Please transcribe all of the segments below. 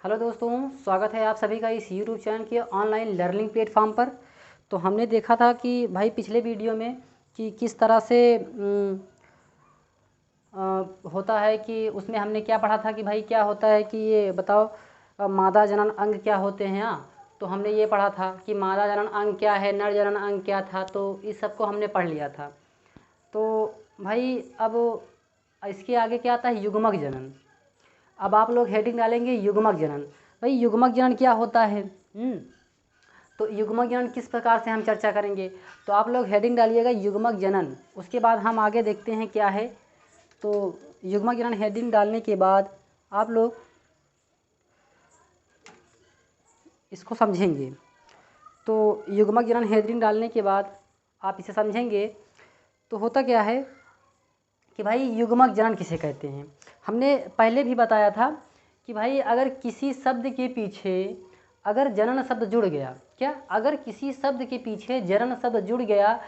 Hello दोस्तों, स्वागत है आप सभी का इस यूट्यूब चैनल के ऑनलाइन लर्निंग प्लेटफॉर्म पर। तो हमने देखा था कि भाई पिछले वीडियो में कि किस तरह से होता है कि उसमें हमने क्या पढ़ा था कि भाई क्या होता है कि ये बताओ मादा जनन अंग क्या होते हैं। तो हमने ये पढ़ा था कि मादा जनन अंग क्या है, नर जनन अंग क्या था, तो इस सब को हमने पढ़ लिया था। तो भाई अब इसके आगे क्या आता है, युग्मक जनन। अब आप लोग हेडिंग डालेंगे युग्मक जनन। भाई युग्मक जनन क्या होता है? तो युग्मक जनन किस प्रकार से हम चर्चा करेंगे, तो आप लोग हेडिंग डालिएगा युग्मक जनन। उसके बाद हम आगे देखते हैं क्या है। तो युग्मक जनन हेडिंग डालने के बाद आप लोग इसको समझेंगे। तो युग्मक जनन हेडिंग डालने के बाद आप इसे समझेंगे। तो होता क्या है कि भाई युग्मक जनन किसे कहते हैं। हमने पहले भी बताया था कि भाई अगर किसी शब्द के पीछे अगर जनन शब्द जुड़ गया, क्या अगर किसी शब्द के पीछे जनन शब्द जुड़ गया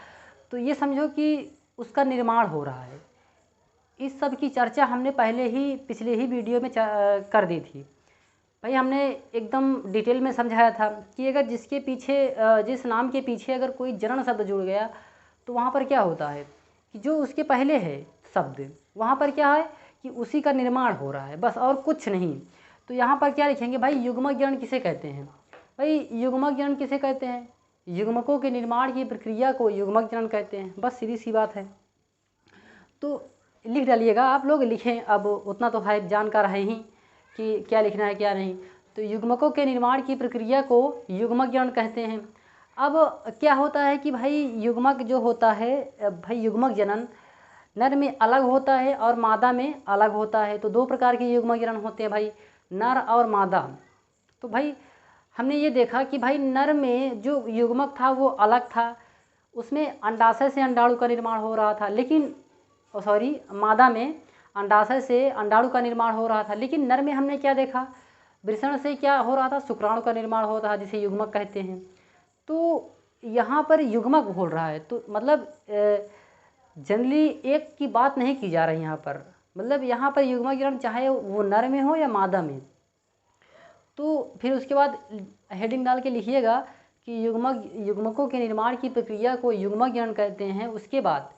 तो ये समझो कि उसका निर्माण हो रहा है। इस सब की चर्चा हमने पिछले ही वीडियो में कर दी थी। भाई हमने एकदम डिटेल में समझाया था कि अगर जिसके पीछे जिस नाम के पीछे अगर कोई जनन शब्द जुड़ गया तो वहाँ पर क्या होता है कि जो उसके पहले है शब्द, वहाँ पर क्या है कि उसी का निर्माण हो रहा है, बस और कुछ नहीं। तो यहाँ पर क्या लिखेंगे भाई, युग्मक जनन किसे कहते हैं। भाई युग्मक जनन किसे कहते हैं, युग्मकों के निर्माण की प्रक्रिया को युग्मक जनन कहते हैं। बस सीधी सी बात है। तो लिख डालिएगा, आप लोग लिखें। अब उतना तो है जानकार है ही कि क्या लिखना है क्या नहीं। तो युग्मकों के निर्माण की प्रक्रिया को युग्मक जनन कहते हैं। अब क्या होता है कि भाई युग्मक जो होता है, भाई युग्मक जनन नर में अलग होता है और मादा में अलग होता है। तो दो प्रकार के युग्मक जनन होते हैं भाई, नर और मादा। तो भाई हमने ये देखा कि भाई नर में जो युग्मक था वो अलग था, उसमें अंडाशय से अंडाणु का निर्माण हो रहा था, लेकिन मादा में अंडाशय से अंडाणु का निर्माण हो रहा था। लेकिन नर में हमने क्या देखा, वृषण से क्या हो रहा था, शुक्राणु का निर्माण हो रहा था, जिसे युग्मक कहते हैं। तो यहाँ पर युग्मक बोल रहा है तो मतलब जनरली एक की बात नहीं की जा रही यहाँ पर, मतलब यहाँ पर युग्मक जनन चाहे वो नर में हो या मादा में। तो फिर उसके बाद हेडिंग डाल के लिखिएगा कि युग्मकों के निर्माण की प्रक्रिया को युग्मक जनन कहते हैं। उसके बाद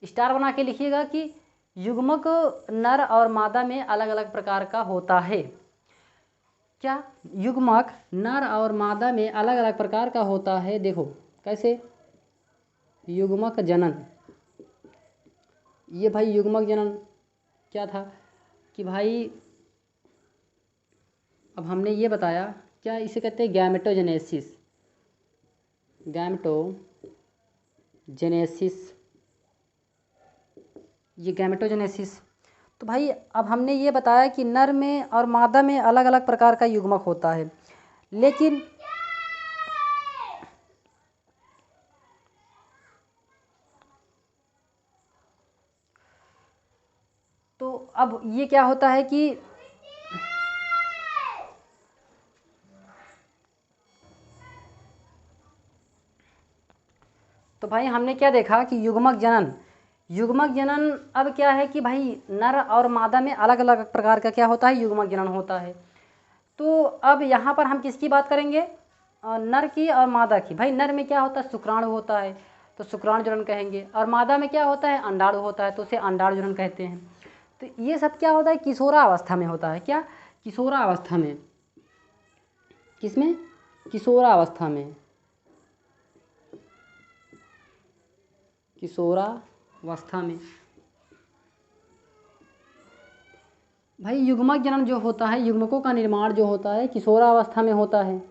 स्टार बना के लिखिएगा कि युग्मक नर और मादा में अलग अलग प्रकार का होता है। क्या युग्मक नर और मादा में अलग अलग प्रकार का होता है, देखो कैसे। युग्मक जनन, ये भाई युग्मक जनन क्या था कि भाई अब हमने ये बताया, क्या इसे कहते हैं गैमेटोजेनेसिस। ये गैमेटोजेनेसिस। तो भाई अब हमने ये बताया कि नर में और मादा में अलग अलग प्रकार का युग्मक होता है, लेकिन तो अब ये क्या होता है कि तो भाई हमने क्या देखा कि युग्मक जनन अब क्या है कि भाई नर और मादा में अलग अलग प्रकार का क्या होता है, युग्मक जनन होता है। तो अब यहाँ पर हम किसकी बात करेंगे, नर की और मादा की। भाई नर में क्या होता है, शुक्राणु होता है तो शुक्राणु जनन कहेंगे, और मादा में क्या होता है, अंडाणु होता है तो उसे अंडाणु जनन कहते हैं। तो ये सब क्या होता है, किशोरावस्था में होता है। क्या किशोरावस्था में, किसमें, किशोरावस्था में, किशोरावस्था में। भाई युग्मक जनन जो होता है, युग्मकों का निर्माण जो होता है किशोरावस्था में होता है।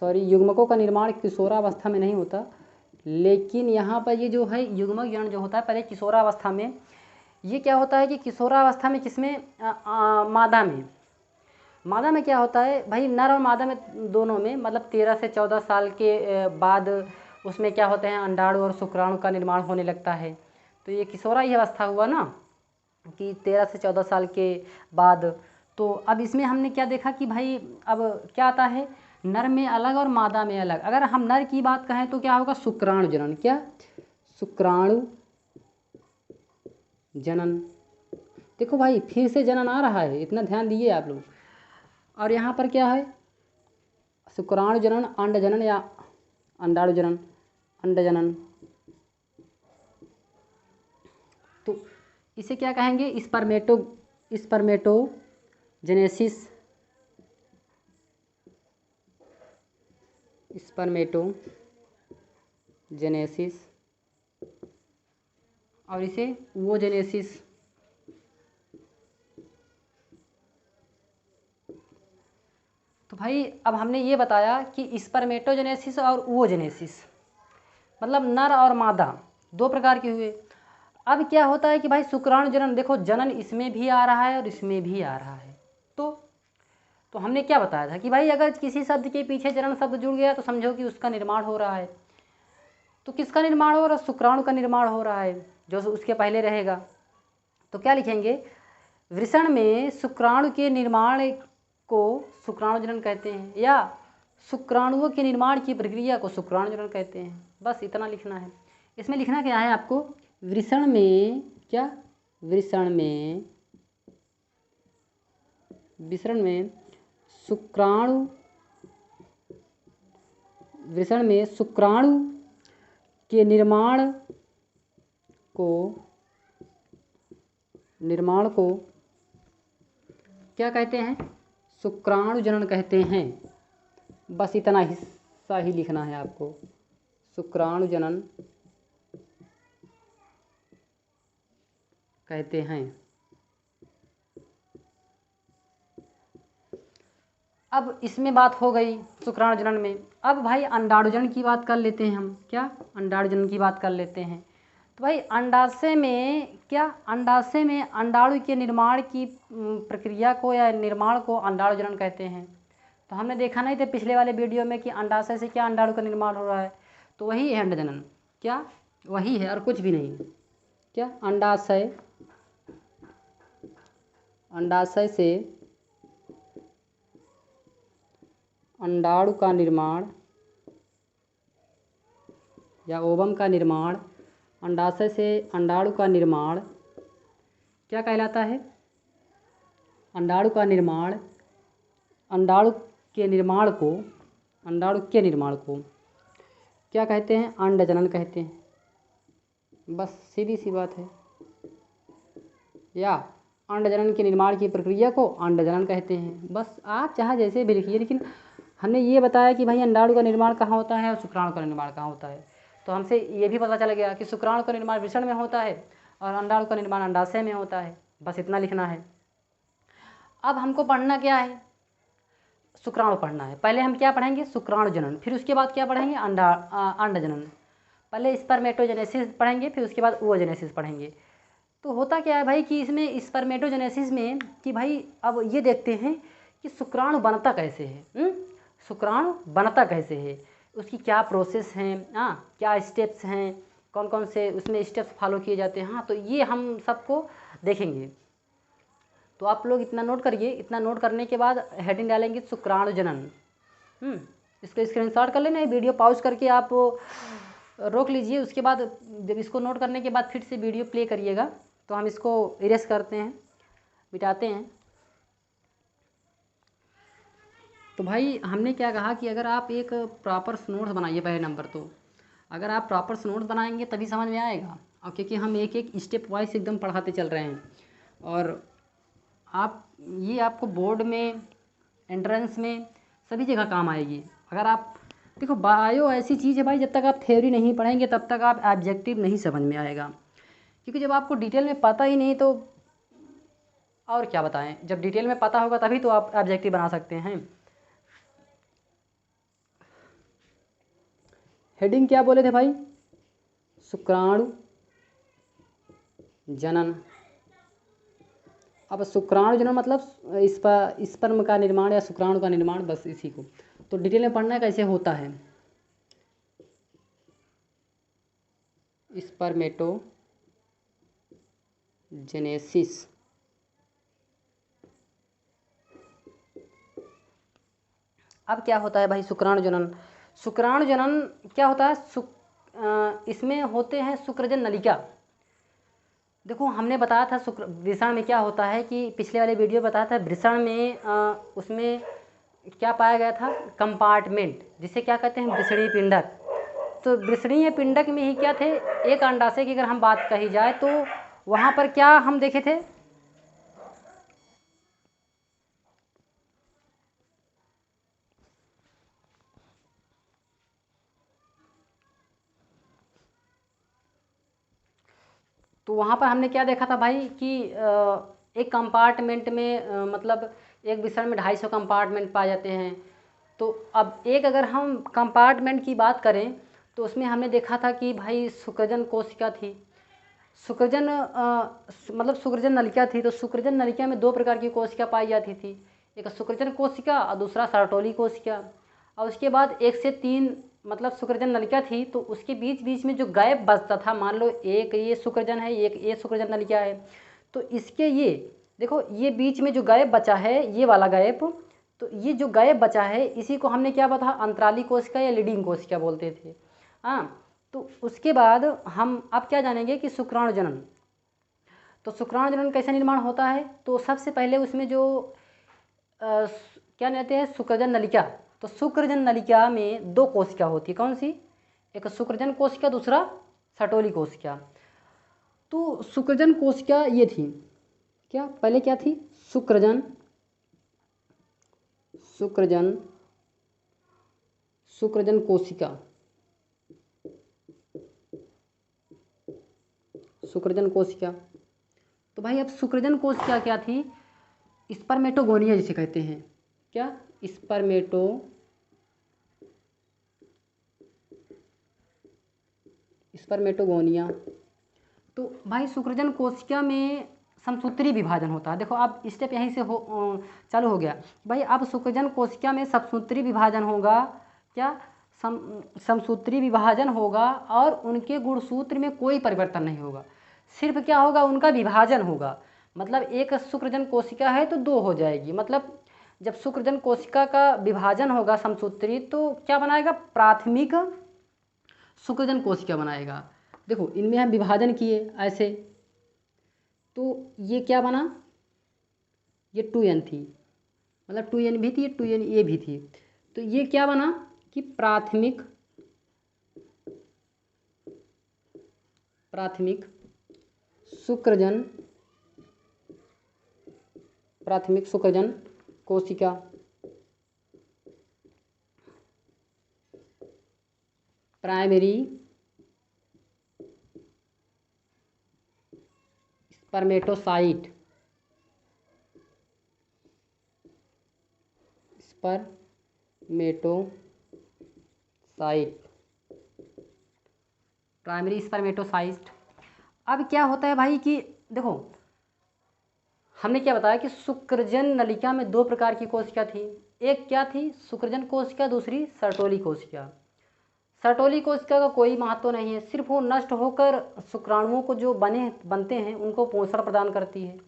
युग्मकों का निर्माण किशोरावस्था में नहीं होता, लेकिन यहाँ पर ये जो है युग्मक जनन जो होता है पहले किशोरावस्था में। ये क्या होता है कि किशोरावस्था में किसमें, मादा में क्या होता है भाई, नर और मादा में दोनों में, मतलब 13 से 14 साल के बाद उसमें क्या होते हैं, अंडाणु और शुक्राणु का निर्माण होने लगता है। तो ये किशोरा ही अवस्था हुआ ना, कि 13 से 14 साल के बाद। तो अब इसमें हमने क्या देखा कि भाई अब क्या आता है, नर में अलग और मादा में अलग। अगर हम नर की बात कहें तो क्या होगा, शुक्राणु जनन। क्या, शुक्राणु जनन। देखो भाई फिर से जनन आ रहा है, इतना ध्यान दिए आप लोग। और यहाँ पर क्या है, शुक्राणु जनन, अंड जनन या अंडाणु जनन, अंड जनन। तो इसे क्या कहेंगे, स्पर्मेटोजेनेसिस, स्पर्मेटोजेनेसिस, और इसे ओजेनेसिस। तो भाई अब हमने ये बताया कि स्पर्मेटोजेनेसिस और ओजेनेसिस मतलब नर और मादा दो प्रकार के हुए। अब क्या होता है कि भाई शुक्राणु जनन, देखो जनन इसमें भी आ रहा है और इसमें भी आ रहा है। तो हमने क्या बताया था कि भाई अगर किसी शब्द के पीछे जनन शब्द जुड़ गया तो समझो कि उसका निर्माण हो रहा है। तो किसका निर्माण हो रहा है, शुक्राणु का निर्माण हो रहा है जो उसके पहले रहेगा। तो क्या लिखेंगे, वृषण में शुक्राणु के निर्माण को शुक्राणु जनन कहते हैं, या शुक्राणुओं के निर्माण की प्रक्रिया को शुक्राणु जनन कहते हैं। बस इतना लिखना है। इसमें लिखना क्या है आपको, वृषण में क्या, वृषण में शुक्राणु के निर्माण को क्या कहते हैं, शुक्राणु जनन कहते हैं। बस इतना हिस्सा ही लिखना है आपको, शुक्राणु जनन कहते हैं। अब इसमें बात हो गई शुक्राणु जनन में। अब भाई अंडाणु जनन की बात कर लेते हैं हम, क्या अंडाणु जनन की बात कर लेते हैं। तो भाई अंडाशय में क्या, अंडाशय में अंडाणु के निर्माण की प्रक्रिया को या निर्माण को अंडाणु जनन कहते हैं। तो हमने देखा नहीं था पिछले वाले वीडियो में कि अंडाशय से क्या अंडाणु का निर्माण हो रहा है, तो वही है अंड जनन, क्या वही है और कुछ भी नहीं। क्या अंडाशय से अंडाणु का निर्माण या ओवम का निर्माण, अंडाशय से अंडाणु का निर्माण क्या कहलाता है, अंडाणु का निर्माण, अंडाणु के निर्माण को क्या कहते हैं, अंड जनन कहते हैं। बस सीधी सी बात है, या अंड जनन के निर्माण की प्रक्रिया को अंड जनन कहते हैं। बस आप चाहे जैसे भी लिखिए, लेकिन हमने ये बताया कि भाई अंडाणु का निर्माण कहाँ होता है और शुक्राणु का निर्माण कहाँ होता है। तो हमसे ये भी पता चल गया कि शुक्राणु का निर्माण वृषण में होता है और अंडाणु का निर्माण अंडाशय में होता है। बस इतना लिखना है। अब हमको पढ़ना क्या है, शुक्राणु पढ़ना है। पहले हम क्या पढ़ेंगे, शुक्राणु जनन, फिर उसके बाद क्या पढ़ेंगे, अंड जनन। पहले स्पर्मेटोजेनेसिस पढ़ेंगे, फिर उसके बाद ओजेनेसिस पढ़ेंगे। तो होता क्या है भाई कि इसमें स्पर्मेटोजेनेसिस में कि भाई अब ये देखते हैं कि शुक्राणु बनता कैसे है, शुक्राणु बनता कैसे है, उसकी क्या प्रोसेस हैं, क्या स्टेप्स हैं, कौन कौन से उसमें स्टेप्स फॉलो किए जाते हैं। हाँ, तो ये हम सबको देखेंगे। तो आप लोग इतना नोट करिए। इतना नोट करने के बाद हेडिंग डालेंगे शुक्राणु जनन। इसको स्क्रीनशॉट कर लेना, वीडियो पॉज करके आप रोक लीजिए। उसके बाद जब इसको नोट करने के बाद फिर से वीडियो प्ले करिएगा। तो हम इसको इरेज करते हैं, मिटाते हैं। तो भाई हमने क्या कहा कि अगर आप एक प्रॉपर नोट्स बनाइए, पहले नंबर तो अगर आप प्रॉपर नोट्स बनाएंगे तभी समझ में आएगा, और क्योंकि हम एक एक स्टेप वाइज एकदम पढ़ाते चल रहे हैं। और आप ये आपको बोर्ड में, एंट्रेंस में, सभी जगह काम आएगी। अगर आप देखो, बायो ऐसी चीज़ है भाई, जब तक आप थ्योरी नहीं पढ़ेंगे तब तक आप ऑब्जेक्टिव नहीं समझ में आएगा। क्योंकि जब आपको डिटेल में पता ही नहीं तो और क्या बताएं, जब डिटेल में पता होगा तभी तो आप ऑब्जेक्टिव बना सकते हैं। हेडिंग क्या बोले थे भाई, शुक्राणु जनन। अब शुक्राणु जनन मतलब स्पर्म का निर्माण या शुक्राणु का निर्माण, बस इसी को तो डिटेल में पढ़ना है कैसे होता है। स्पर्मेटोजेनेसिस, अब क्या होता है भाई शुक्राणु जनन। शुक्राणु जनन क्या होता है, इसमें होते हैं शुक्रजन नलिका। देखो हमने बताया था शुक्र वृषण में क्या होता है कि पिछले वाले वीडियो बताया था वृषण में उसमें क्या पाया गया था, कंपार्टमेंट, जिसे क्या कहते हैं वृषणीय पिंडक। तो वृषणीय पिंडक में ही क्या थे, एक अंडाशय की अगर हम बात कही जाए तो वहाँ पर क्या हम देखे थे, तो वहाँ पर हमने क्या देखा था भाई कि एक कंपार्टमेंट में मतलब एक विषण में 250 कंपार्टमेंट पाए जाते हैं। तो अब एक अगर हम कंपार्टमेंट की बात करें तो उसमें हमने देखा था कि भाई शुक्रजन कोशिका थी, शुक्रजन मतलब शुक्रजन नलिका थी। तो शुक्रजन नलिका में 2 प्रकार की कोशिका पाई जाती थी, एक शुक्रजन कोशिका और दूसरा सर्टोली कोशिका। और उसके बाद 1 से 3 मतलब शुक्रजन नलिका थी, तो उसके बीच बीच में जो गैप बचता था, मान लो एक ये शुक्रजन है, एक ये शुक्रजन नलिका है, तो इसके ये देखो ये बीच में जो गैप बचा है, ये वाला गैप, तो ये जो गैप बचा है इसी को हमने क्या बता, अंतराली कोशिका या लीडिंग कोशिका बोलते थे। हाँ, तो उसके बाद हम अब क्या जानेंगे कि शुक्राणु जनन। तो शुक्राणु जनन कैसे निर्माण होता है, तो सबसे पहले उसमें जो क्या कहते हैं शुक्रजन नलिका। तो शुक्रजन नलिका में 2 कोशिका होती है, कौन सी, एक शुक्रजन कोशिका, दूसरा सर्टोली कोशिका। तो शुक्रजन कोशिका ये थी, क्या पहले क्या थी, शुक्रजन शुक्रजन शुक्रजन कोशिका, शुक्रजन कोशिका। तो भाई अब शुक्रजन कोशिका क्या थी, स्पर्मेटोगोनिया जिसे कहते हैं, क्या, स्पर्मेटोगोनिया। तो भाई शुक्रजन कोशिका में समसूत्री विभाजन होता है। देखो अब स्टेप यहीं से चालू हो गया भाई। अब शुक्रजन कोशिका में समसूत्री विभाजन होगा, क्या, समसूत्री विभाजन होगा और उनके गुणसूत्र में कोई परिवर्तन नहीं होगा, सिर्फ क्या होगा, उनका विभाजन होगा। मतलब एक शुक्रजन कोशिका है तो 2 हो जाएगी, मतलब जब शुक्रजन कोशिका का विभाजन होगा समसूत्री, तो क्या बनाएगा, प्राथमिक शुक्रजन कोशिका बनाएगा। देखो इनमें हम विभाजन किए ऐसे, तो ये क्या बना, ये 2n थी, मतलब 2n भी थी, 2n ये भी थी। तो ये क्या बना कि प्राथमिक शुक्रजन कोशिका। Primary spermatocyte, primary spermatocyte. अब क्या होता है भाई कि देखो हमने क्या बताया कि शुक्रजन नलिका में 2 प्रकार की कोशिका थी, एक क्या थी, शुक्रजन कोशिका, दूसरी सर्टोली कोशिका। सर्टोली कोशिका का कोई महत्व नहीं है, सिर्फ वो नष्ट होकर शुक्राणुओं को जो बनते हैं उनको पोषण प्रदान करती है।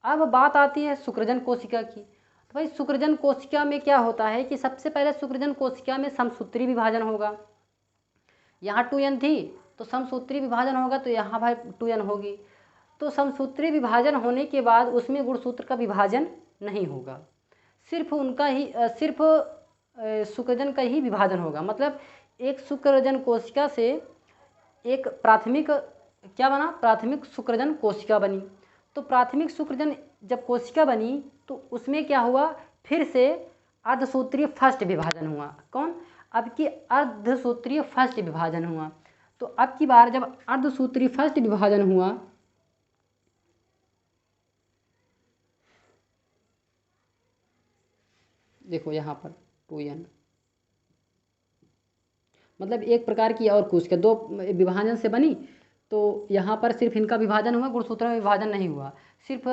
अब बात आती है शुक्रजन कोशिका की। तो भाई शुक्रजन कोशिका में क्या होता है कि सबसे पहले शुक्रजन कोशिका में समसूत्री विभाजन होगा, यहाँ 2n थी तो समसूत्री विभाजन होगा, तो यहाँ भाई 2n होगी। तो समसूत्री विभाजन होने के बाद उसमें गुणसूत्र का विभाजन नहीं होगा, सिर्फ उनका ही सिर्फ शुक्रजन का ही विभाजन होगा। मतलब एक शुक्रजन कोशिका से एक प्राथमिक क्या बना, प्राथमिक शुक्रजन कोशिका बनी। तो प्राथमिक शुक्रजन जब कोशिका बनी तो उसमें क्या हुआ, फिर से अर्धसूत्रीय फर्स्ट विभाजन हुआ। कौन, अब की अर्धसूत्रीय फर्स्ट विभाजन हुआ। तो अब की बार जब अर्धसूत्रीय फर्स्ट विभाजन हुआ, देखो यहाँ पर 2n, मतलब एक प्रकार की और कोशिका 2 विभाजन से बनी, तो यहाँ पर सिर्फ इनका विभाजन हुआ, गुणसूत्र में विभाजन नहीं हुआ, सिर्फ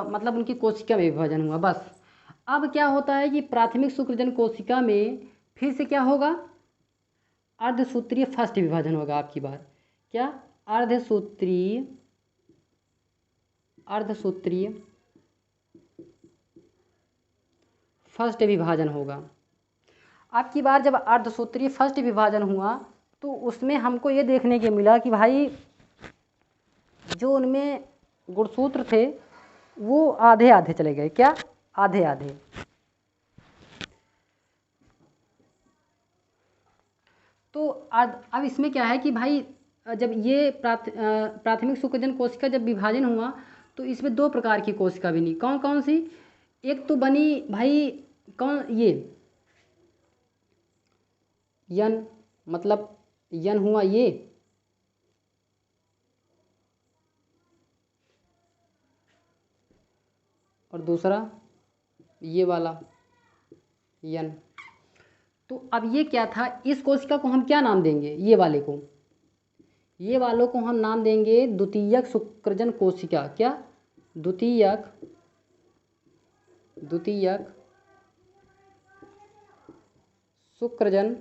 मतलब उनकी कोशिका में विभाजन हुआ बस। अब क्या होता है कि प्राथमिक शुक्रजन कोशिका में फिर से क्या होगा, अर्धसूत्रीय फर्स्ट विभाजन होगा आपकी बार, क्या, अर्धसूत्रीय फर्स्ट विभाजन होगा। आपकी बार जब अर्धसूत्रीय फर्स्ट विभाजन हुआ तो उसमें हमको ये देखने के मिला कि भाई जो उनमें गुणसूत्र थे वो आधे आधे चले गए। क्या? आधे आधे। तो अब इसमें क्या है कि भाई जब ये प्राथमिक शुक्रजन कोशिका जब विभाजन हुआ तो इसमें दो प्रकार की कोशिका बनी। कौन कौन सी? एक तो बनी भाई कौन, ये यन, मतलब यन हुआ ये, और दूसरा ये वाला यन। तो अब ये क्या था, इस कोशिका को हम क्या नाम देंगे? ये वाले को, ये वालों को हम नाम देंगे द्वितीयक शुक्रजन कोशिका। क्या? द्वितीयक शुक्रजन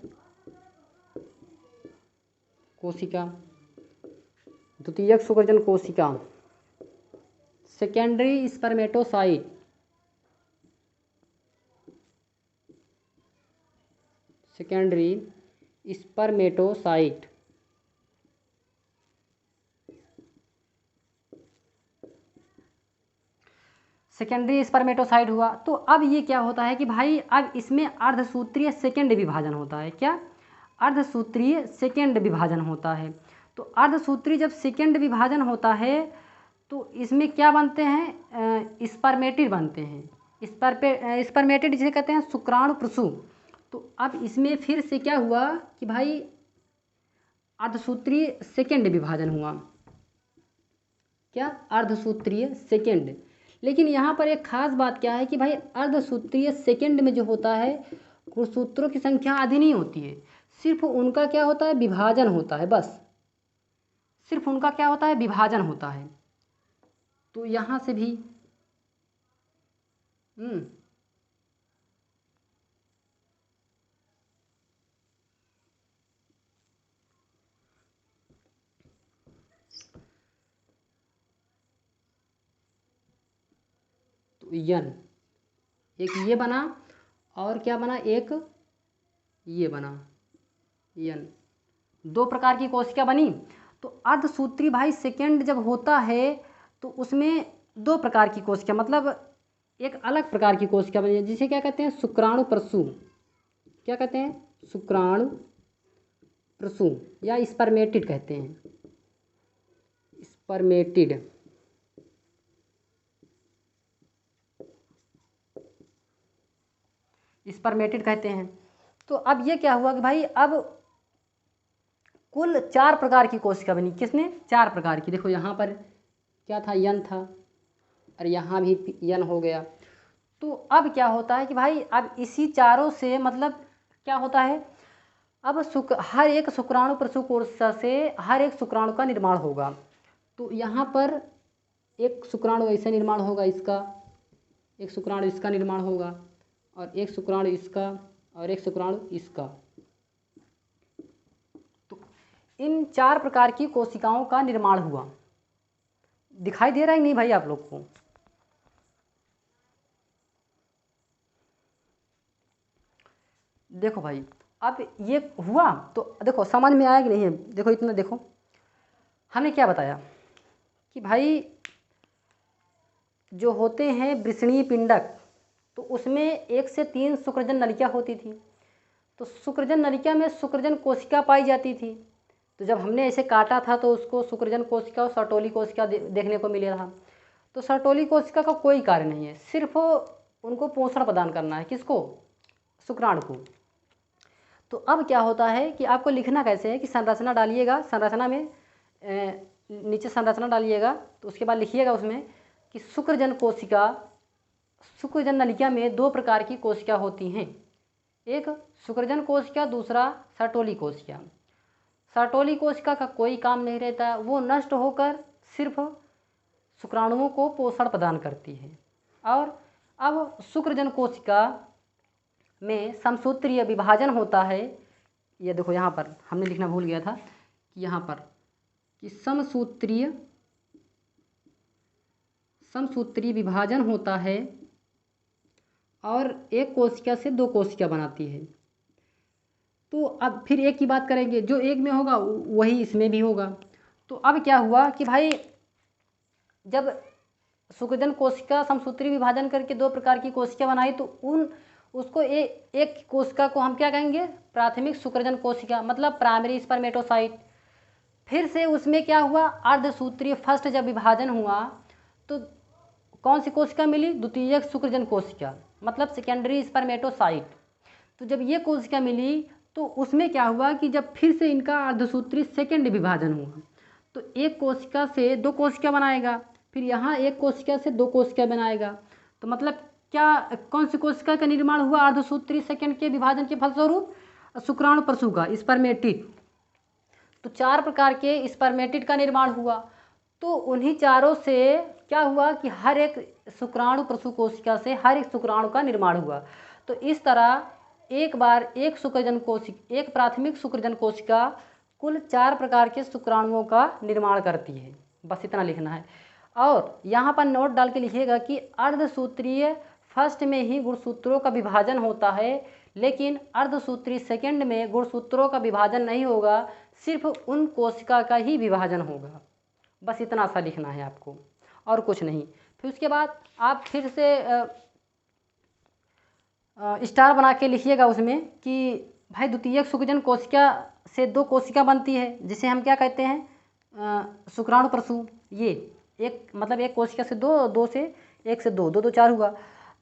कोशिका, द्वितीयक शुक्रजन कोशिका, secondary spermatocyte, secondary spermatocyte. Secondary spermatocyte हुआ। तो अब ये क्या होता है कि भाई अब इसमें अर्धसूत्रीय सेकेंड विभाजन होता है। क्या? अर्धसूत्रीय सेकेंड विभाजन होता है। तो अर्धसूत्रीय जब सेकेंड विभाजन होता है तो इसमें क्या बनते हैं? स्पर्मेटिड बनते हैं। स्पर्मेटिड जिसे कहते हैं शुक्राणु प्रसू। तो अब इसमें फिर से क्या हुआ कि भाई अर्धसूत्रीय सेकेंड विभाजन हुआ। क्या? अर्धसूत्रीय सेकेंड। लेकिन यहाँ पर एक खास बात क्या है कि भाई अर्धसूत्रीय सेकेंड में जो होता है गुणसूत्रों की संख्या आधी नहीं होती है, सिर्फ उनका क्या होता है? विभाजन होता है। बस सिर्फ उनका क्या होता है? विभाजन होता है। तो यहाँ से भी तो यन एक ये बना और क्या बना? एक ये बना यन। दो प्रकार की कोशिका बनी। तो अर्धसूत्री भाई सेकेंड जब होता है तो उसमें दो प्रकार की कोशिका, मतलब एक अलग प्रकार की कोशिका बनी है जिसे क्या कहते हैं? शुक्राणु प्रसू। क्या कहते हैं? शुक्राणु प्रसू या स्पर्मेटिड कहते हैं। स्पर्मेटिड। स्पर्मेटिड कहते हैं। तो अब ये क्या हुआ कि भाई अब कुल 4 प्रकार की कोशिका बनी। किसने? 4 प्रकार की। देखो यहाँ पर क्या था? यन था, और यहाँ भी यन हो गया। तो अब क्या होता है कि भाई अब इसी चारों से मतलब क्या होता है? अब हर एक शुक्राणु प्रसू कोशिका से हर एक शुक्राणु का निर्माण होगा। तो यहाँ पर एक शुक्राणु ऐसा निर्माण होगा, इसका एक शुक्राणु इसका निर्माण होगा, और एक शुक्राणु इसका, और एक शुक्राणु इसका। तो इन 4 प्रकार की कोशिकाओं का निर्माण हुआ। दिखाई दे रहा है नहीं भाई आप लोग को? देखो भाई अब ये हुआ तो देखो समझ में आया कि नहीं है? देखो इतना देखो, हमने क्या बताया कि भाई जो होते हैं वृषणीय पिंडक, तो उसमें 1 से 3 शुक्रजन नलिका होती थी। तो शुक्रजन नलिका में शुक्रजन कोशिका पाई जाती थी। तो जब हमने ऐसे काटा था तो उसको शुक्रजन कोशिका और सर्टोली कोशिका देखने को मिला था। तो सर्टोली कोशिका का कोई कार्य नहीं है, सिर्फ उनको पोषण प्रदान करना है। किसको? शुक्राणु को। तो अब क्या होता है कि आपको लिखना कैसे है कि संरचना डालिएगा, संरचना में नीचे संरचना डालिएगा, तो उसके बाद लिखिएगा उसमें कि शुक्रजन कोशिका, शुक्रजन नलिका में 2 प्रकार की कोशिका होती हैं, एक शुक्रजन कोशिका, दूसरा सर्टोली कोशिका। सर्टोली कोशिका का कोई काम नहीं रहता, वो नष्ट होकर सिर्फ शुक्राणुओं को पोषण प्रदान करती है। और अब शुक्रजन कोशिका में समसूत्रीय विभाजन होता है। ये देखो यहाँ पर हमने लिखना भूल गया था कि यहाँ पर कि समसूत्रीय विभाजन होता है और एक कोशिका से 2 कोशिका बनाती है। तो अब फिर एक की बात करेंगे, जो एक में होगा वही इसमें भी होगा। तो अब क्या हुआ कि भाई जब शुक्रजन कोशिका समसूत्री विभाजन करके 2 प्रकार की कोशिका बनाई तो उसको एक कोशिका को हम क्या कहेंगे, प्राथमिक शुक्रजन कोशिका, मतलब प्राइमरी स्पर्मेटोसाइट। फिर से उसमें क्या हुआ, अर्धसूत्रीय फर्स्ट जब विभाजन हुआ तो कौन सी कोशिका मिली, द्वितीयक शुक्रजन कोशिका, मतलब सेकेंडरी स्पर्मेटोसाइट। तो जब ये कोशिका मिली तो उसमें क्या हुआ कि जब फिर से इनका अर्धसूत्री सेकेंड विभाजन हुआ तो एक कोशिका से 2 कोशिका बनाएगा, फिर यहाँ एक कोशिका से 2 कोशिका बनाएगा। तो मतलब क्या, कौन सी कोशिका का निर्माण हुआ अर्धसूत्री सेकेंड के विभाजन के फलस्वरूप, शुक्राणु प्रसू का, स्पर्मेटिड। तो 4 प्रकार के स्पर्मेटिड का निर्माण हुआ। तो उन्हीं चारों से क्या हुआ कि हर एक शुक्राणु प्रसू कोशिका से हर एक शुक्राणु का निर्माण हुआ। तो इस तरह एक बार एक शुक्रजन कोशिका, एक प्राथमिक शुक्रजन कोशिका कुल 4 प्रकार के शुक्राणुओं का निर्माण करती है। बस इतना लिखना है। और यहाँ पर नोट डाल के लिखिएगा कि अर्धसूत्रीय फर्स्ट में ही गुणसूत्रों का विभाजन होता है, लेकिन अर्धसूत्री सेकेंड में गुणसूत्रों का विभाजन नहीं होगा, सिर्फ उन कोशिका का ही विभाजन होगा। बस इतना सा लिखना है आपको और कुछ नहीं। फिर उसके बाद आप फिर से स्टार बना के लिखिएगा उसमें कि भाई द्वितीयक शुक्रजन कोशिका से 2 कोशिका बनती है, जिसे हम क्या कहते हैं, शुक्राणु प्रसू। ये एक मतलब एक कोशिका से 2, 2 से 1 से 2, 2 2 4 हुआ,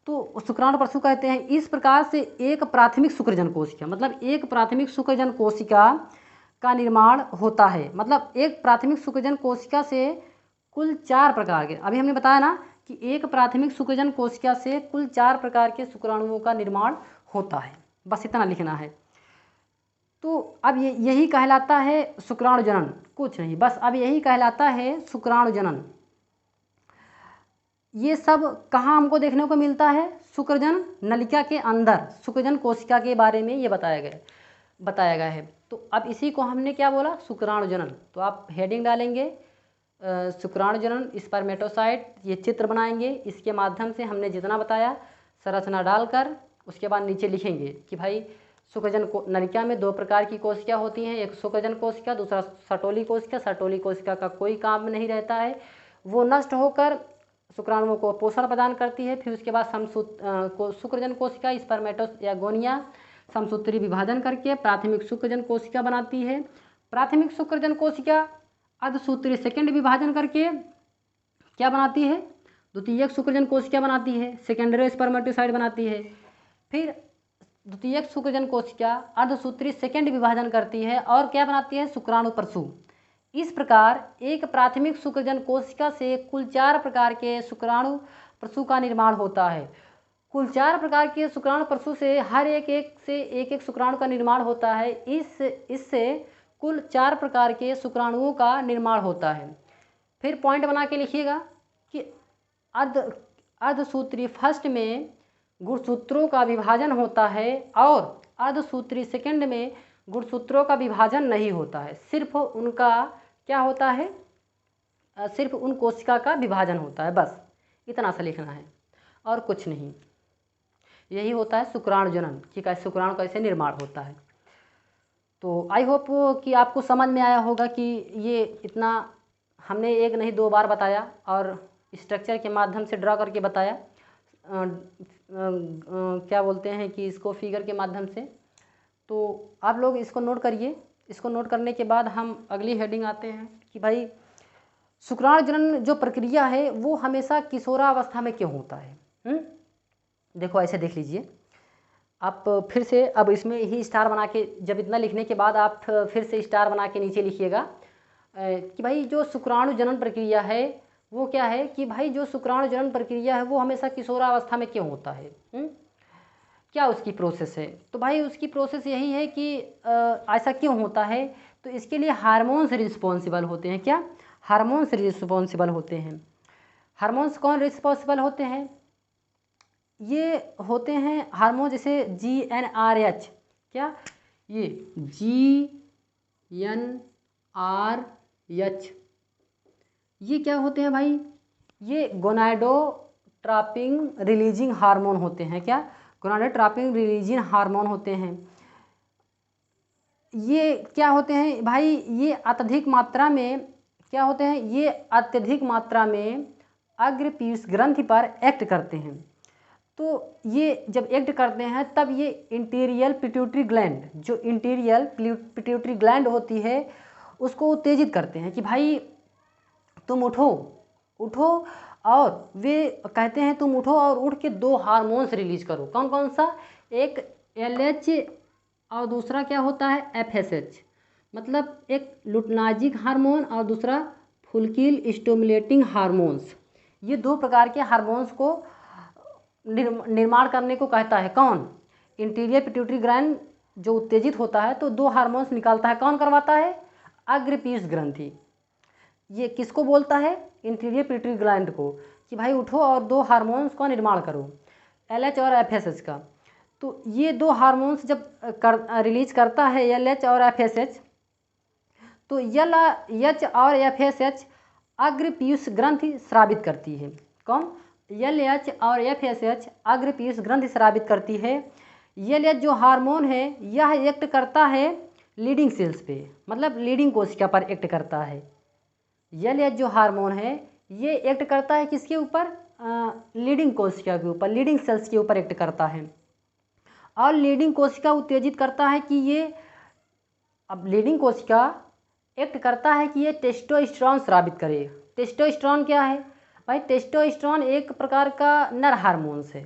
तो शुक्राणु प्रसू कहते हैं। इस प्रकार से एक प्राथमिक शुक्रजन कोशिका, मतलब एक प्राथमिक शुक्रजन कोशिका का निर्माण होता है। मतलब एक प्राथमिक शुक्रजन कोशिका से कुल 4 प्रकार के, अभी हमने बताया ना कि एक प्राथमिक शुक्रजन कोशिका से कुल 4 प्रकार के शुक्राणुओं का निर्माण होता है। बस इतना लिखना है। तो अब यही कहलाता है शुक्राणु जनन, कुछ नहीं, बस अब यही कहलाता है शुक्राणु जनन। ये सब कहाँ हमको देखने को मिलता है, शुक्रजन नलिका के अंदर शुक्रजन कोशिका के बारे में ये बताया गया है। तो अब इसी को हमने क्या बोला, शुक्राणु जनन। तो आप हेडिंग डालेंगे शुक्राणु जनन स्पर्मेटोसाइट, ये चित्र बनाएंगे, इसके माध्यम से हमने जितना बताया संरचना डालकर उसके बाद नीचे लिखेंगे कि भाई शुक्रजन नलिका में 2 प्रकार की कोशिका होती हैं, एक शुक्रजन कोशिका, दूसरा सटोली कोशिका। सटोली कोशिका का कोई काम नहीं रहता है, वो नष्ट होकर शुक्राणुओं को पोषण प्रदान करती है। फिर उसके बाद शुक्रजन कोशिका स्पर्मेटोस या गोनिया समसूत्री विभाजन करके प्राथमिक शुक्रजन कोशिका बनाती है। प्राथमिक शुक्रजन कोशिका अर्धसूत्री सेकेंड विभाजन करके क्या बनाती है, द्वितीयक शुक्रजन कोशिका बनाती है, सेकेंडरी स्पर्मेटोसाइट बनाती है। फिर द्वितीयक शुक्रजन कोशिका अर्धसूत्री सेकेंड विभाजन करती है और क्या बनाती है, शुक्राणु प्रसू। इस प्रकार एक प्राथमिक शुक्रजन कोशिका से कुल 4 प्रकार के शुक्राणु प्रसू का निर्माण होता है। कुल 4 प्रकार के शुक्राणु प्रसू से हर एक शुक्राणु का निर्माण होता है। इससे कुल 4 प्रकार के शुक्राणुओं का निर्माण होता है। फिर पॉइंट बना के लिखिएगा कि अर्धसूत्री फर्स्ट में गुणसूत्रों का विभाजन होता है और अर्धसूत्री सेकेंड में गुणसूत्रों का विभाजन नहीं होता है, सिर्फ उनका क्या होता है, सिर्फ उन कोशिका का विभाजन होता है। बस इतना सा लिखना है और कुछ नहीं। यही होता है शुक्राणु जनन कि कैसे शुक्राणु कैसे निर्माण होता है। तो आई होप कि आपको समझ में आया होगा कि ये इतना हमने एक नहीं 2 बार बताया और स्ट्रक्चर के माध्यम से ड्रा करके बताया, क्या बोलते हैं कि इसको फिगर के माध्यम से। तो आप लोग इसको नोट करिए। इसको नोट करने के बाद हम अगली हेडिंग आते हैं कि भाई शुक्राणु जनन जो प्रक्रिया है वो हमेशा किशोरावस्था में क्यों होता है। देखो ऐसे देख लीजिए आप, फिर से अब इसमें ही स्टार बना के, जब इतना लिखने के बाद आप फिर से स्टार बना के नीचे लिखिएगा कि भाई जो शुक्राणु जनन प्रक्रिया है वो क्या है, कि भाई जो शुक्राणु जनन प्रक्रिया है वो हमेशा किशोरावस्था में क्यों होता है। क्या उसकी प्रोसेस है। तो भाई उसकी प्रोसेस यही है कि ऐसा क्यों होता है, तो इसके लिए हार्मोन्स रिस्पॉन्सिबल होते हैं। क्या, हार्मोन्स रिस्पॉन्सिबल होते हैं। हार्मोन्स कौन रिस्पॉन्सिबल होते हैं, ये होते हैं हार्मोन जैसे GnRH, क्या, ये GnRH, ये क्या होते हैं भाई, ये गोनाडोट्रोपिन रिलीजिंग हार्मोन होते हैं। क्या, गोनाडोट्रोपिन रिलीजिंग हार्मोन होते हैं। ये क्या होते हैं भाई, ये अत्यधिक मात्रा में क्या होते हैं, ये अत्यधिक मात्रा में अग्र पीयूष ग्रंथि पर एक्ट करते हैं। तो ये जब एक्ट करते हैं तब ये इंटीरियर पिट्यूटरी ग्लैंड, जो इंटीरियर पिट्यूटरी ग्लैंड होती है उसको उत्तेजित करते हैं कि भाई तुम उठो उठो, और वे कहते हैं तुम उठो और उठ के दो हार्मोन्स रिलीज करो। कौन कौन सा, एक LH और दूसरा क्या होता है FSH, मतलब एक लुटनाजिक हार्मोन और दूसरा फुलकिल स्टिमुलेटिंग हार्मोन्स। ये दो प्रकार के हार्मोन्स को निर्माण करने को कहता है कौन, इंटीरियर पिट्यूटरी ग्लैंड जो उत्तेजित होता है तो दो हार्मोन्स निकालता है। कौन करवाता है, अग्र पीयूष ग्रंथि। ये किसको बोलता है, इंटीरियर पिट्यूटरी ग्लैंड को, कि भाई उठो और दो हार्मोन्स का निर्माण करो, LH और FSH का। तो ये दो हार्मोन्स जब रिलीज करता है LH और FSH, तो LH और FSH अग्र पीयूष ग्रंथि स्रावित करती है। कौन, LH और FSH अग्र पीयूष ग्रंथि स्रावित करती है। LH जो हार्मोन है यह एक्ट करता है लीडिंग सेल्स पे, मतलब लीडिंग कोशिका पर एक्ट करता है। LH जो हार्मोन है ये एक्ट करता है किसके ऊपर, लीडिंग कोशिका के ऊपर, लीडिंग सेल्स के ऊपर एक्ट करता है। और लीडिंग कोशिका उत्तेजित करता है कि ये, अब लीडिंग कोशिका एक्ट करता है कि ये टेस्टोस्टेरोन स्रावित करे। टेस्टोस्टेरोन क्या है भाई, टेस्टोस्टेरोन एक प्रकार का नर हार्मोन्स है।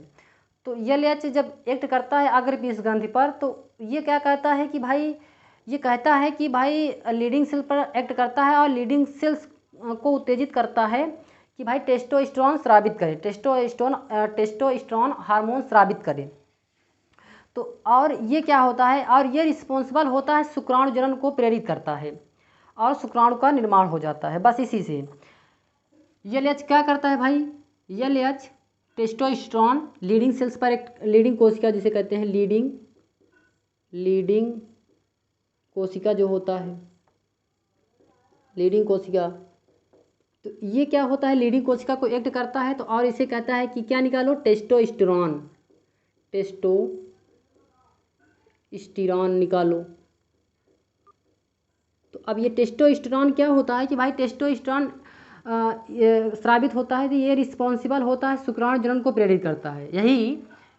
तो LH जब एक्ट करता है अग्र पीयूष ग्रंथि पर तो ये क्या कहता है कि भाई, ये कहता है कि भाई लीडिंग सेल पर एक्ट करता है और लीडिंग सेल्स को उत्तेजित करता है कि भाई टेस्टोस्टेरोन स्रावित करे, टेस्टोस्टेरोन हार्मोन स्रावित करे। तो और ये क्या होता है, और ये रिस्पॉन्सिबल होता है शुक्राणु जनन को प्रेरित करता है और शुक्राणु का निर्माण हो जाता है। बस इसी से LH क्या करता है भाई, LH टेस्टोस्टेरोन लीडिंग सेल्स पर एक, लीडिंग कोशिका जिसे कहते हैं लीडिंग कोशिका जो होता है, लीडिंग कोशिका, तो ये क्या होता है, लीडिंग कोशिका को एक्ट करता है तो, और इसे कहता है कि क्या निकालो, टेस्टोस्टेरोन निकालो। तो अब ये टेस्टोस्टेरोन क्या होता है कि भाई टेस्टोस्टेरोन स्रावित होता है तो ये रिस्पॉन्सिबल होता है शुक्राणु जनन को प्रेरित करता है।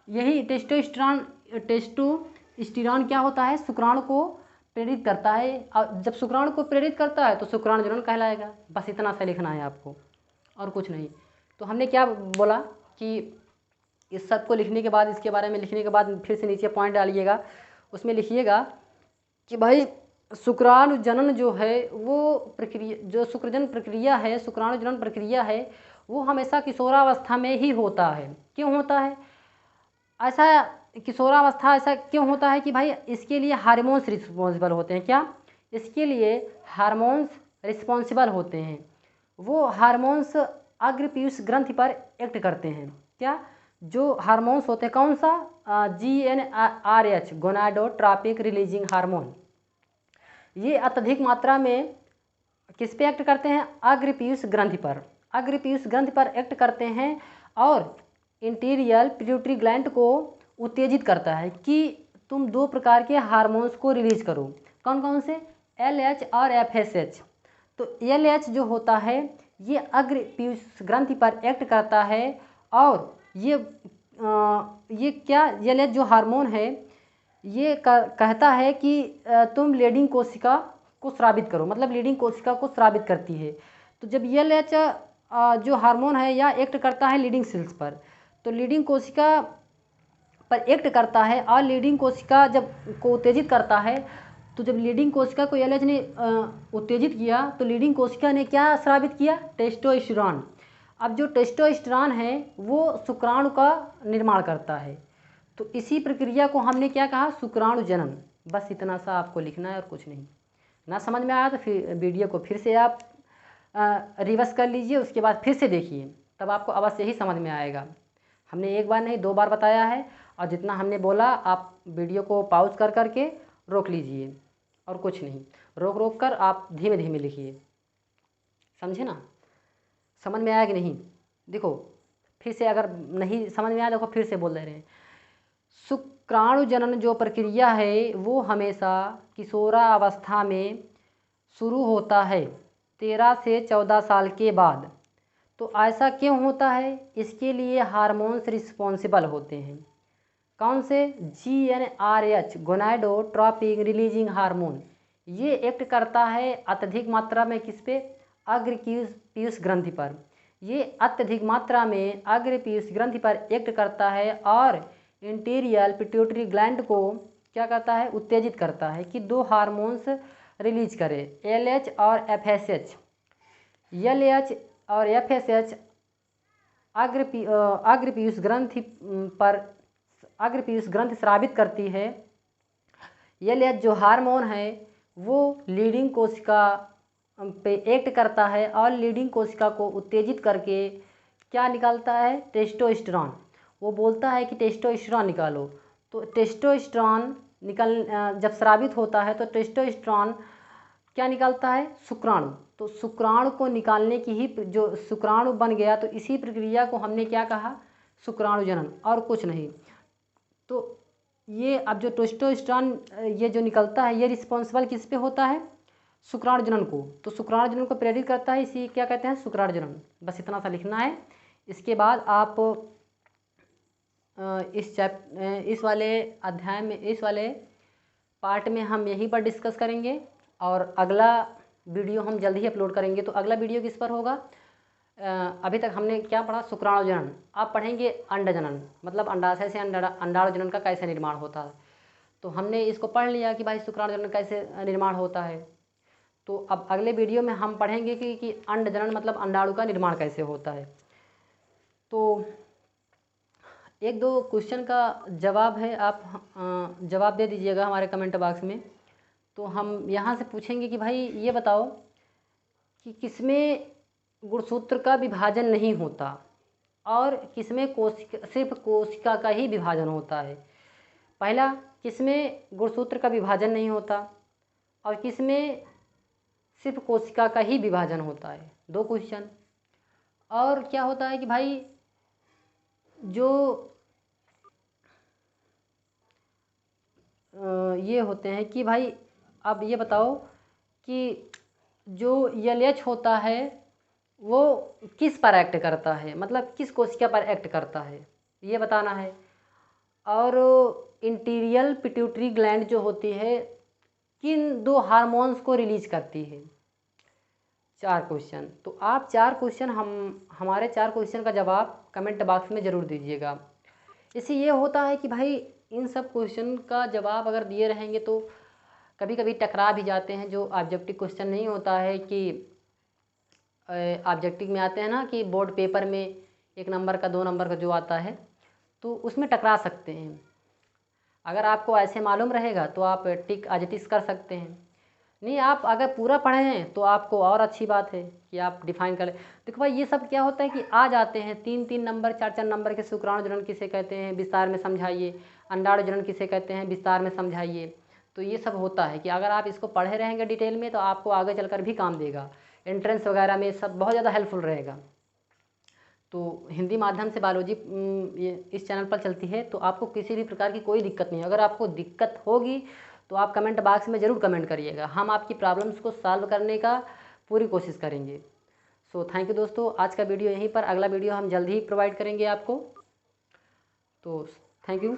यही टेस्टोस्टेरोन क्या होता है, शुक्राणु को प्रेरित करता है। और जब शुक्राणु को प्रेरित करता है तो शुक्राणु जनन कहलाएगा। बस इतना सा लिखना है आपको और कुछ नहीं। तो हमने क्या बोला कि इस सब को लिखने के बाद, इसके बारे में लिखने के बाद फिर से नीचे पॉइंट डालिएगा, उसमें लिखिएगा कि भाई शुक्राणु जनन जो है वो प्रक्रिया, जो शुक्रजन प्रक्रिया है, शुक्राणु जनन प्रक्रिया है, वो हमेशा किशोरावस्था में ही होता है। क्यों होता है ऐसा, किशोरावस्था ऐसा क्यों होता है कि भाई इसके लिए हार्मोन्स रिस्पॉन्सिबल होते हैं। क्या, इसके लिए हार्मोन्स रिस्पॉन्सिबल होते हैं। वो हार्मोन्स अग्र पीयूष ग्रंथि पर एक्ट करते हैं। क्या, जो हार्मोन्स होते हैं, कौन सा, GnRH गोनाडोट्रोपिक रिलीजिंग हार्मोन, ये अत्यधिक मात्रा में किस पे एक्ट करते हैं, अग्र पीयूष ग्रंथि पर, अग्र पीयूष ग्रंथि पर एक्ट करते हैं और इंटीरियर पिट्यूटरी ग्लैंड को उत्तेजित करता है कि तुम दो प्रकार के हार्मोन्स को रिलीज करो। कौन कौन से, LH और FSH। तो LH जो होता है ये अग्र पीयूष ग्रंथि पर एक्ट करता है और ये क्या, LH जो हार्मोन है ये कहता है कि तुम लीडिंग कोशिका को स्रावित करो, मतलब लीडिंग कोशिका को स्रावित करती है। तो जब LH जो हार्मोन है या एक्ट करता है लीडिंग सेल्स पर, तो लीडिंग कोशिका पर एक्ट करता है और लीडिंग कोशिका जब को उत्तेजित करता है, तो जब लीडिंग कोशिका को LH ने उत्तेजित किया तो लीडिंग कोशिका ने क्या स्रावित किया, टेस्टोस्टेरोन। अब जो टेस्टोस्टेरोन है वो शुक्राणु का निर्माण करता है। तो इसी प्रक्रिया को हमने क्या कहा, शुक्राणु जनन। बस इतना सा आपको लिखना है और कुछ नहीं। ना समझ में आया तो फिर वीडियो को फिर से आप रिवर्स कर लीजिए, उसके बाद फिर से देखिए, तब आपको अवश्य ही समझ में आएगा। हमने एक बार नहीं 2 बार बताया है, और जितना हमने बोला आप वीडियो को पॉज कर करके रोक लीजिए और कुछ नहीं, रोक कर आप धीमे धीमे लिखिए। समझे ना, समझ में आया कि नहीं। देखो फिर से, अगर नहीं समझ में आया देखो फिर से बोल दे रहे हैं। शुक्राणु जनन जो प्रक्रिया है वो हमेशा किशोरावस्था में शुरू होता है। 13 से 14 साल के बाद। तो ऐसा क्यों होता है? इसके लिए हार्मोन्स रिस्पॉन्सिबल होते हैं। कौन से? GnRH gonadotropin releasing hormone. ये एक्ट करता है अत्यधिक मात्रा में किस पे? अग्र पीयूष ग्रंथि पर। ये अत्यधिक मात्रा में अग्र पीयूष ग्रंथि पर एक्ट करता है और इंटीरियर पिट्यूटरी ग्लैंड को क्या करता है? उत्तेजित करता है कि दो हार्मोन्स रिलीज करे, LH और FSH। LH और FSH अग्र पीयूष ग्रंथि पर अग्र पीयूष ग्रंथि स्रावित करती है। LH जो हार्मोन है वो लीडिंग कोशिका पे एक्ट करता है और लीडिंग कोशिका को उत्तेजित करके क्या निकालता है? टेस्टोस्टेरॉन। वो बोलता है कि टेस्टोस्टेरॉन निकालो। तो टेस्टोस्टेरॉन जब स्रावित होता है तो टेस्टोस्टेरॉन क्या निकालता है? शुक्राणु। तो शुक्राणु को निकालने की ही जो शुक्राणु बन गया, तो इसी प्रक्रिया को हमने क्या कहा? शुक्राणु जनन, और कुछ नहीं। तो ये अब जो टेस्टोस्टेरॉन ये जो निकलता है ये रिस्पॉन्सिबल किस पे होता है? शुक्राणु जनन को। तो शुक्राणु जनन को प्रेरित करता है, इसी क्या कहते हैं? शुक्राणु जनन। बस इतना सा लिखना है। इसके बाद आप इस वाले अध्याय में, इस वाले पार्ट में हम यहीं पर डिस्कस करेंगे और अगला वीडियो हम जल्द ही अपलोड करेंगे। तो अगला वीडियो किस पर होगा? अभी तक हमने क्या पढ़ा? शुक्राणु जनन। आप पढ़ेंगे अंड जनन, मतलब अंडाशय से अंडाणु जनन का कैसे निर्माण होता है। तो हमने इसको पढ़ लिया कि भाई शुक्राणु जनन कैसे निर्माण होता है। तो अब अगले वीडियो में हम पढ़ेंगे कि अंड जनन मतलब अंडाणु का निर्माण कैसे होता है। तो एक दो क्वेश्चन का जवाब है, आप जवाब दे दीजिएगा हमारे कमेंट बॉक्स में। तो हम यहाँ से पूछेंगे कि भाई ये बताओ कि किसमें गुणसूत्र का विभाजन नहीं होता और किसमें सिर्फ कोशिका का ही विभाजन होता है। पहला, किसमें गुणसूत्र का विभाजन नहीं होता और किसमें सिर्फ कोशिका का ही विभाजन होता है। 2 क्वेश्चन। और क्या होता है कि भाई जो ये होते हैं कि भाई अब ये बताओ कि जो LH होता है वो किस पर एक्ट करता है, मतलब किस कोशिका पर एक्ट करता है, ये बताना है। और इंटीरियर पिट्यूटरी ग्लैंड जो होती है किन 2 हार्मोन्स को रिलीज करती है। 4 क्वेश्चन। तो आप 4 क्वेश्चन हमारे 4 क्वेश्चन का जवाब कमेंट बॉक्स में ज़रूर दीजिएगा। इससे ये होता है कि भाई इन सब क्वेश्चन का जवाब अगर दिए रहेंगे तो कभी कभी टकरा भी जाते हैं। जो ऑब्जेक्टिव क्वेश्चन नहीं होता है कि ऑब्जेक्टिव में आते हैं ना कि बोर्ड पेपर में 1 नंबर का 2 नंबर का जो आता है, तो उसमें टकरा सकते हैं। अगर आपको ऐसे मालूम रहेगा तो आप टिक एज इट इज़ कर सकते हैं। नहीं, आप अगर पूरा पढ़े हैं तो आपको और अच्छी बात है कि आप डिफाइन करें। देखो भाई ये सब क्या होता है कि आ जाते हैं 3-3 नंबर 4-4 नंबर के। शुक्राणु जनन किसे कहते हैं, विस्तार में समझाइए। अंडाणु जनन किसे कहते हैं, विस्तार में समझाइए। तो ये सब होता है कि अगर आप इसको पढ़े रहेंगे डिटेल में तो आपको आगे चलकर भी काम देगा। एंट्रेंस वगैरह में सब बहुत ज़्यादा हेल्पफुल रहेगा। तो हिंदी माध्यम से बायोलॉजी इस चैनल पर चलती है, तो आपको किसी भी प्रकार की कोई दिक्कत नहीं है। अगर आपको दिक्कत होगी तो आप कमेंट बॉक्स में ज़रूर कमेंट करिएगा, हम आपकी प्रॉब्लम्स को सॉल्व करने का पूरी कोशिश करेंगे। सो थैंक यू दोस्तों, आज का वीडियो यहीं पर, अगला वीडियो हम जल्द ही प्रोवाइड करेंगे आपको। तो थैंक यू।